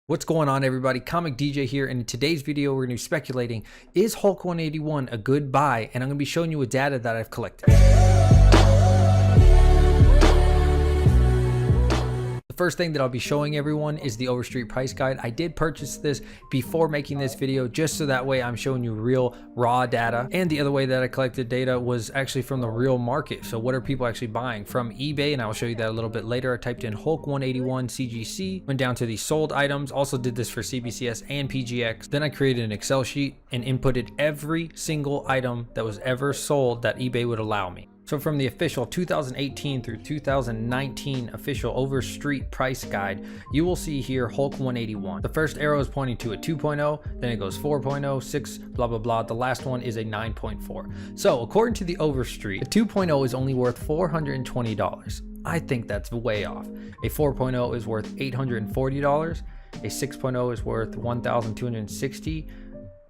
What's going on, everybody? Comic DJ here, and in today's video we're going to be speculating, is Hulk 181 a good buy? And I'm going to be showing you a data that I've collected. The first thing that I'll be showing everyone is the Overrated price guide. I did purchase this before making this video just so that way I'm showing you real raw data. And the other way that I collected data was actually from the real market. So what are people actually buying from eBay? And I will show you that a little bit later. I typed in Hulk 181 CGC, went down to the sold items, also did this for CBCS and PGX. Then I created an Excel sheet and inputted every single item that was ever sold that eBay would allow me. So from the official 2018 through 2019 official Overrated price guide, you will see here Hulk 181. The first arrow is pointing to a 2.0, then it goes 4.0, 6, blah, blah, blah. The last one is a 9.4. So according to the Overrated, a 2.0 is only worth $420. I think that's way off. A 4.0 is worth $840. A 6.0 is worth $1,260.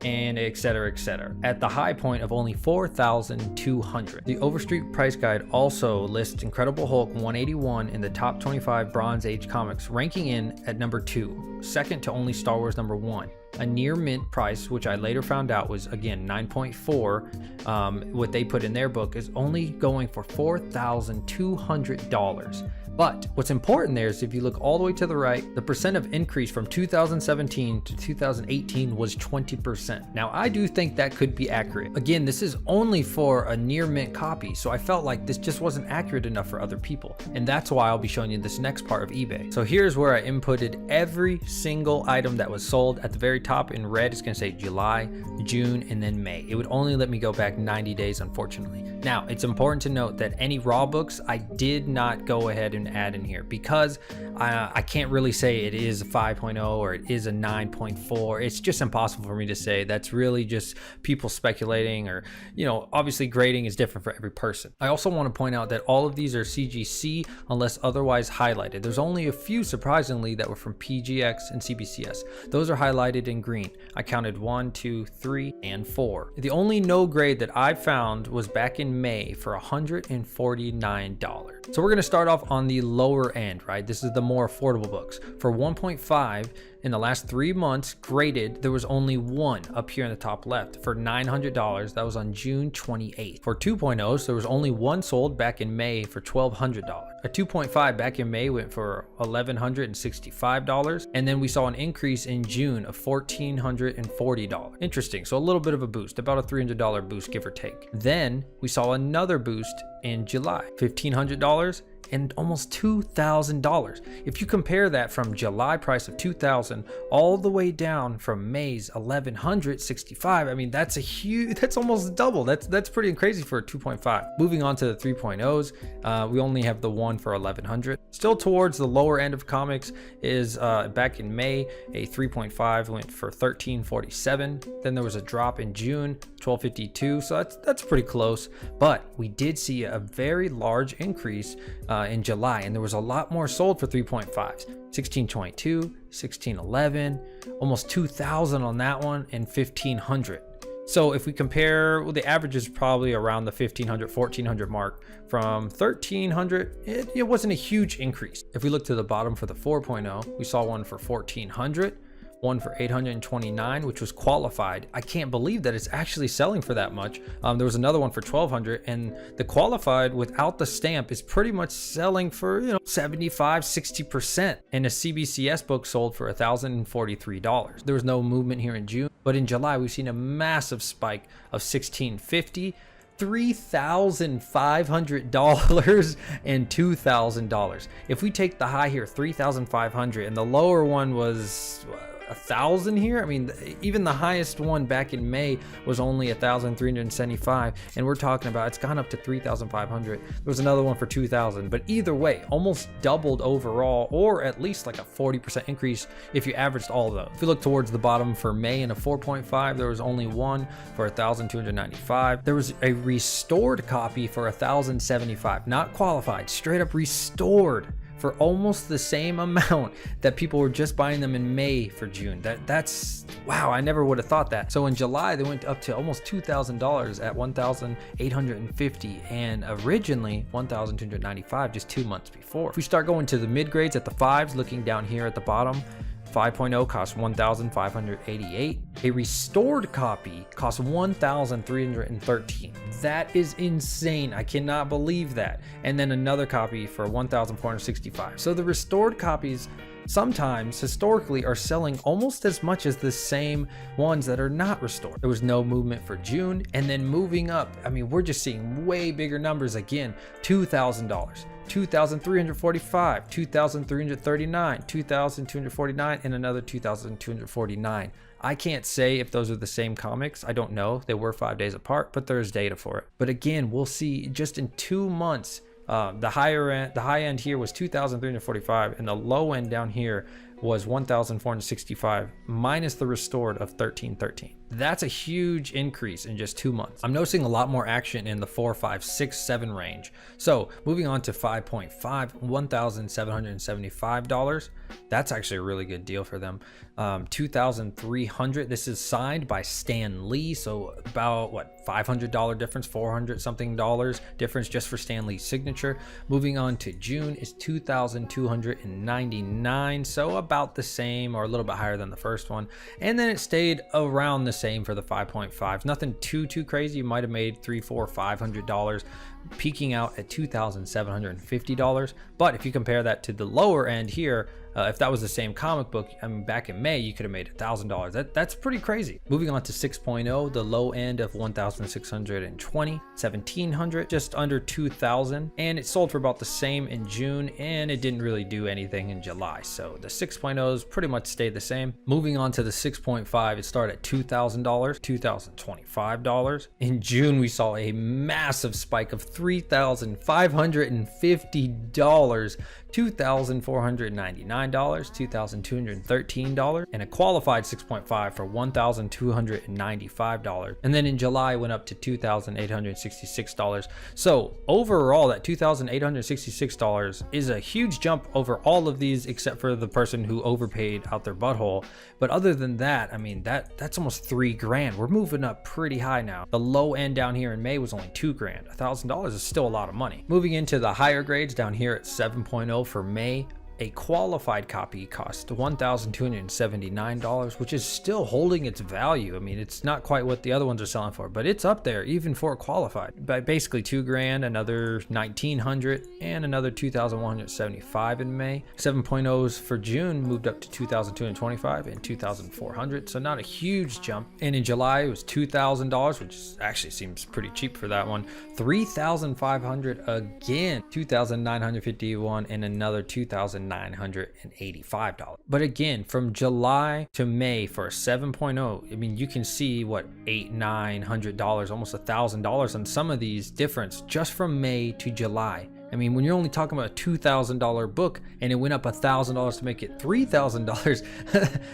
And etc, etc, at the high point of only $4,200. The Overrated price guide also lists Incredible Hulk 181 in the top 25 Bronze Age comics, ranking in at number 2, second to only Star Wars number 1. A near mint price, which I later found out was again 9.4, what they put in their book is only going for $4,200. But what's important there is if you look all the way to the right, the percent of increase from 2017 to 2018 was 20%. Now I do think that could be accurate. Again, this is only for a near mint copy, so I felt like this just wasn't accurate enough for other people. And that's why I'll be showing you this next part of eBay. So here's where I inputted every single item that was sold. At the very top in red, it's gonna say July, June, and then May. It would only let me go back 90 days, unfortunately. Now, it's important to note that any raw books, I did not go ahead and add in here because I can't really say it is a 5.0 or it is a 9.4. It's just impossible for me to say. That's really just people speculating, or, you know, obviously grading is different for every person. I also want to point out that all of these are CGC unless otherwise highlighted. There's only a few, surprisingly, that were from PGX and CBCS. Those are highlighted in green. I counted 1, 2, 3, and 4. The only no grade that I found was back in May for $149. So we're going to start off on the lower end, right? This is the more affordable books. For 1.5, in the last 3 months graded, there was only one up here in the top left for $900. That was on June 28th. For 2.0s, there was only one sold back in May for $1,200. A 2.5 back in May went for $1,165. And then we saw an increase in June of $1,440. Interesting. So a little bit of a boost, about a $300 boost, give or take. Then we saw another boost in July, $1,500 and almost $2,000. If you compare that from July price of $2,000 all the way down from May's $1,165, I mean, that's a huge, that's almost double. That's pretty crazy for a 2.5. Moving on to the 3.0s, we only have the one for $1,100. Still towards the lower end of comics is back in May, a 3.5 went for $1,347. Then there was a drop in June, $1,252. So that's pretty close. But we did see a very large increase in July, and there was a lot more sold for 3.5s. 1622, 1611, almost 2,000 on that one, and 1,500. So if we compare, well, the average is probably around the 1,500, 1,400 mark. From 1,300, it wasn't a huge increase. If we look to the bottom for the 4.0, we saw one for 1,400. One for $829, which was qualified. I can't believe that it's actually selling for that much. There was another one for $1,200, and the qualified without the stamp is pretty much selling for, 75, 60%. And a CBCS book sold for $1,043. There was no movement here in June, but in July we've seen a massive spike of $1,650. $3,500 and $2,000. If we take the high here, $3,500, and the lower one was 1,000 here. I mean, even the highest one back in May was only 1,375, and we're talking about it's gone up to 3,500. There was another one for 2,000, but either way, almost doubled overall, or at least like a 40% increase if you averaged all of those. If you look towards the bottom for May in a 4.5, there was only one for 1,295. There was a restored copy for 1,075, not qualified, straight up restored, for almost the same amount that people were just buying them in May for June. That's wow, I never would have thought that. So in July they went up to almost $2,000 at $1,850, and originally $1,295 just 2 months before. If we start going to the mid grades at the 5s, looking down here at the bottom, 5.0 costs $1,588. A restored copy costs $1,313. That is insane. I cannot believe that. And then another copy for $1,465. So the restored copies sometimes historically are selling almost as much as the same ones that are not restored. There was no movement for June, and then moving up, I mean, we're just seeing way bigger numbers again. $2,000, $2,345, $2,339, $2,249, and another $2,249. I can't say if those are the same comics. I don't know. They were 5 days apart, but there's data for it. But again, we'll see just in 2 months. The high end here was 2,345, and the low end down here was 1,465 minus the restored of 1,313. That's a huge increase in just 2 months. I'm noticing a lot more action in the 4, 5, 6, 7 range. So moving on to 5.5, $1,775. That's actually a really good deal for them. 2,300. This is signed by Stan Lee. So about what, $500 difference, 400 something dollars difference just for Stan Lee's signature. Moving on to June is 2,299. So about the same or a little bit higher than the first one. And then it stayed around the same for the 5.5. Nothing too crazy. You might have made $300, $400, $500, peaking out at $2,750. But if you compare that to the lower end here, if that was the same comic book, I mean, back in May, you could have made $1,000. That's pretty crazy. Moving on to 6.0, the low end of 1,620, 1,700, just under 2,000, and it sold for about the same in June, and it didn't really do anything in July. So the 6.0s pretty much stayed the same. Moving on to the 6.5, it started at $2,000, $2,025. In June, we saw a massive spike of $3,550, $2,499, $2,213, and a qualified 6.5 for $1,295. And then in July it went up to $2,866. So overall, that $2,866 is a huge jump over all of these except for the person who overpaid out their butthole. But other than that, I mean, that's almost $3,000. We're moving up pretty high now. The low end down here in May was only $2,000. $1,000 is still a lot of money. Moving into the higher grades down here at 7.0 for May, a qualified copy cost $1,279, which is still holding its value. I mean, it's not quite what the other ones are selling for, but it's up there even for a qualified. But basically $2,000, another $1,900, and another $2,175 in May. 7.0s for June moved up to $2,225 and $2,400, so not a huge jump. And in July it was $2,000, which actually seems pretty cheap for that one. $3,500 again, $2,951, and another $2,985. But again, from July to May for a 7.0, I mean, you can see what, $800-900, almost $1,000 on some of these difference just from May to July. I mean, when you're only talking about a $2,000 book and it went up $1,000 to make it $3,000,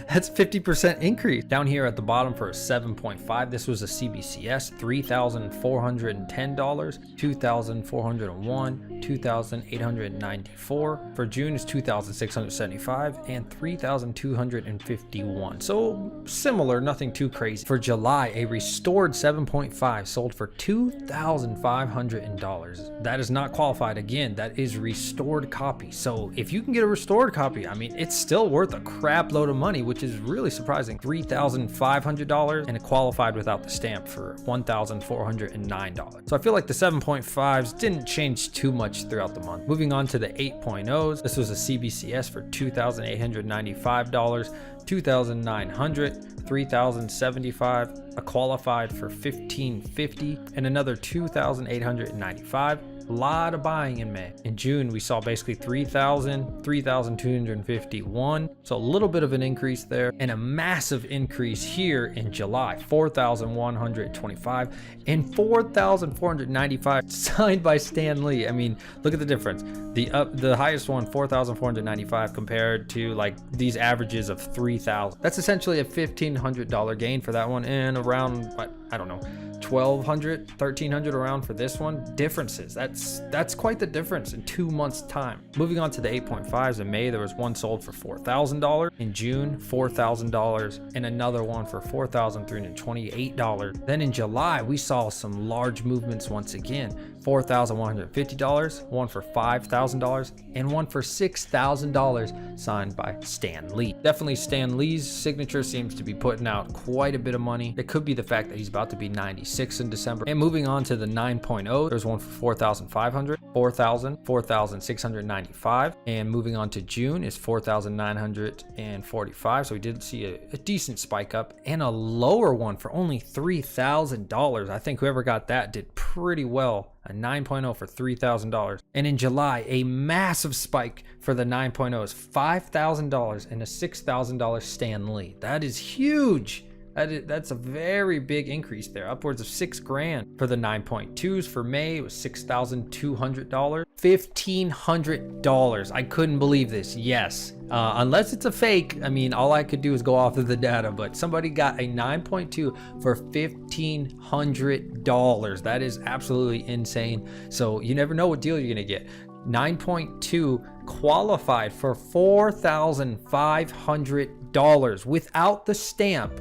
that's 50% increase. Down here at the bottom for a 7.5, this was a CBCS, $3,410, $2,401, $2,894. For June is $2,675 and $3,251. So similar, nothing too crazy. For July, a restored 7.5 sold for $2,500. That is not qualified. Again, that is restored copy. So if you can get a restored copy, I mean, it's still worth a crap load of money, which is really surprising. $3,500, and it qualified without the stamp for $1,409. So I feel like the 7.5s didn't change too much throughout the month. Moving on to the 8.0s, this was a CBCS for $2,895, $2,900, $3,075, a qualified for $1,550, and another $2,895. A lot of buying in May. In June, we saw basically 3,000, 3,251. So a little bit of an increase there, and a massive increase here in July, 4,125 and 4,495 signed by Stan Lee. I mean, look at the difference. The highest one, 4,495, compared to like these averages of 3,000. That's essentially a $1,500 gain for that one, and around, what, I don't know, $1,200, $1,300 around for this one. Differences. That's quite the difference in 2 months time. Moving on to the 8.5s, in May there was one sold for $4,000, in June $4,000, and another one for $4,328. Then in July we saw some large movements once again. $4,150, one for $5,000, and one for $6,000 signed by Stan Lee. Definitely Stan Lee's signature seems to be putting out quite a bit of money. It could be the fact that he's about to be 96 in December. And moving on to the 9.0, there's one for $4,500, $4,000, $4,695, and moving on to June is $4,945. So we did see a decent spike up, and a lower one for only $3,000. I think whoever got that did pretty well. A 9.0 for $3,000. And in July, a massive spike for the 9.0 is $5,000 and a $6,000 Stan Lee. That is huge. That's a very big increase there, upwards of $6,000. For the 9.2s for May, it was $6,200, $1,500. I couldn't believe this. Yes, unless it's a fake. I mean, all I could do is go off of the data, but somebody got a 9.2 for $1,500. That is absolutely insane. So you never know what deal you're gonna get. 9.2 qualified for $4,500 without the stamp.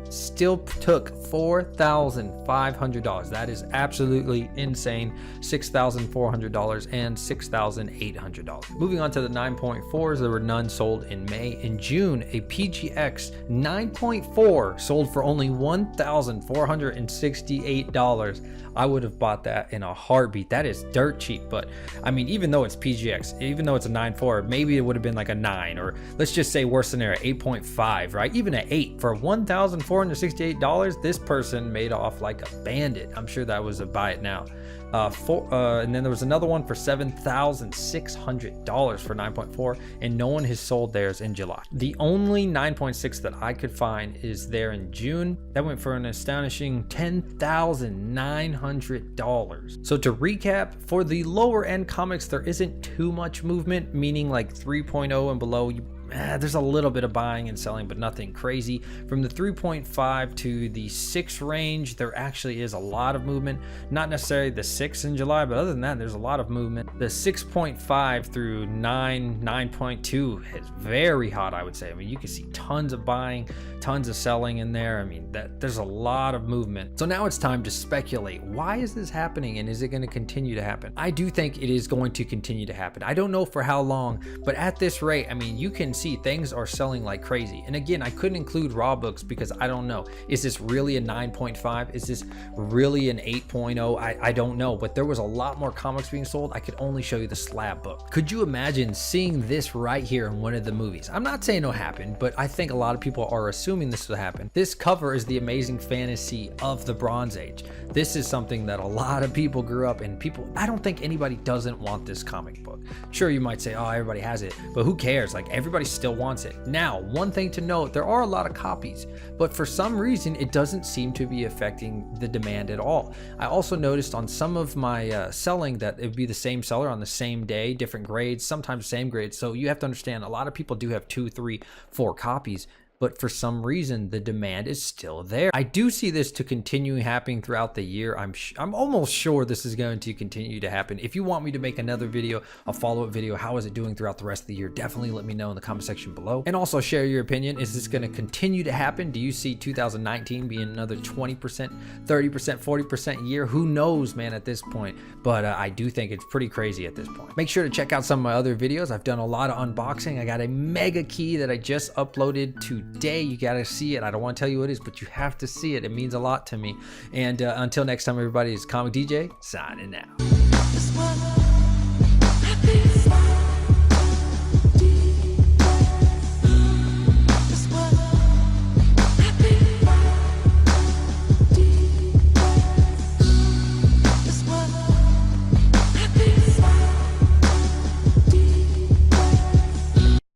Still took $4,500. That is absolutely insane. $6,400 and $6,800. Moving on to the 9.4s, there were none sold in May. In June, a PGX 9.4 sold for only $1,468. I would have bought that in a heartbeat. That is dirt cheap. But I mean, even though it's PGX, even though it's a 9.4, maybe it would have been like a 9, or let's just say worst scenario, 8.5, right? Even at 8 for $1,468, this person made off like a bandit. I'm sure that was a buy it now. And then there was another one for $7,600 for 9.4, and no one has sold theirs in July. The only 9.6 that I could find is there in June. That went for an astonishing $10,900. So to recap, for the lower end comics, there isn't too much movement, meaning like 3.0 and below, there's a little bit of buying and selling, but nothing crazy. From the 3.5 to the 6 range, there actually is a lot of movement. Not necessarily the 6 in July, but other than that, there's a lot of movement. The 6.5 through 9.2 is very hot, I would say. I mean, you can see tons of buying, tons of selling in there. I mean, there's a lot of movement. So now it's time to speculate. Why is this happening, and is it going to continue to happen? I do think it is going to continue to happen. I don't know for how long, but at this rate, I mean, you can see things are selling like crazy. And again, I couldn't include raw books because I don't know. Is this really a 9.5? Is this really an 8.0? I don't know, but there was a lot more comics being sold. I could only show you the slab book. Could you imagine seeing this right here in one of the movies? I'm not saying it'll happen, but I think a lot of people are assuming this will happen. This cover is the Amazing Fantasy of the Bronze Age. This is something that a lot of people grew up in. I don't think anybody doesn't want this comic book. Sure, you might say, oh, everybody has it, but who cares? Like, everybody still wants it. Now, one thing to note, there are a lot of copies, but for some reason it doesn't seem to be affecting the demand at all. I also noticed on some of my selling that it would be the same seller on the same day, different grades, sometimes same grades. So you have to understand, a lot of people do have 2, 3, 4 copies, but for some reason the demand is still there. I do see this to continue happening throughout the year. I'm almost sure this is going to continue to happen. If you want me to make another video, a follow-up video, how is it doing throughout the rest of the year, definitely let me know in the comment section below. And also share your opinion. Is this going to continue to happen? Do you see 2019 being another 20%, 30%, 40% year? Who knows, man, at this point. But I do think it's pretty crazy at this point. Make sure to check out some of my other videos. I've done a lot of unboxing. I got a mega key that I just uploaded today. You gotta see it. I don't want to tell you what it is, but you have to see it. It means a lot to me. And until next time, everybody, is Comic DJ signing out.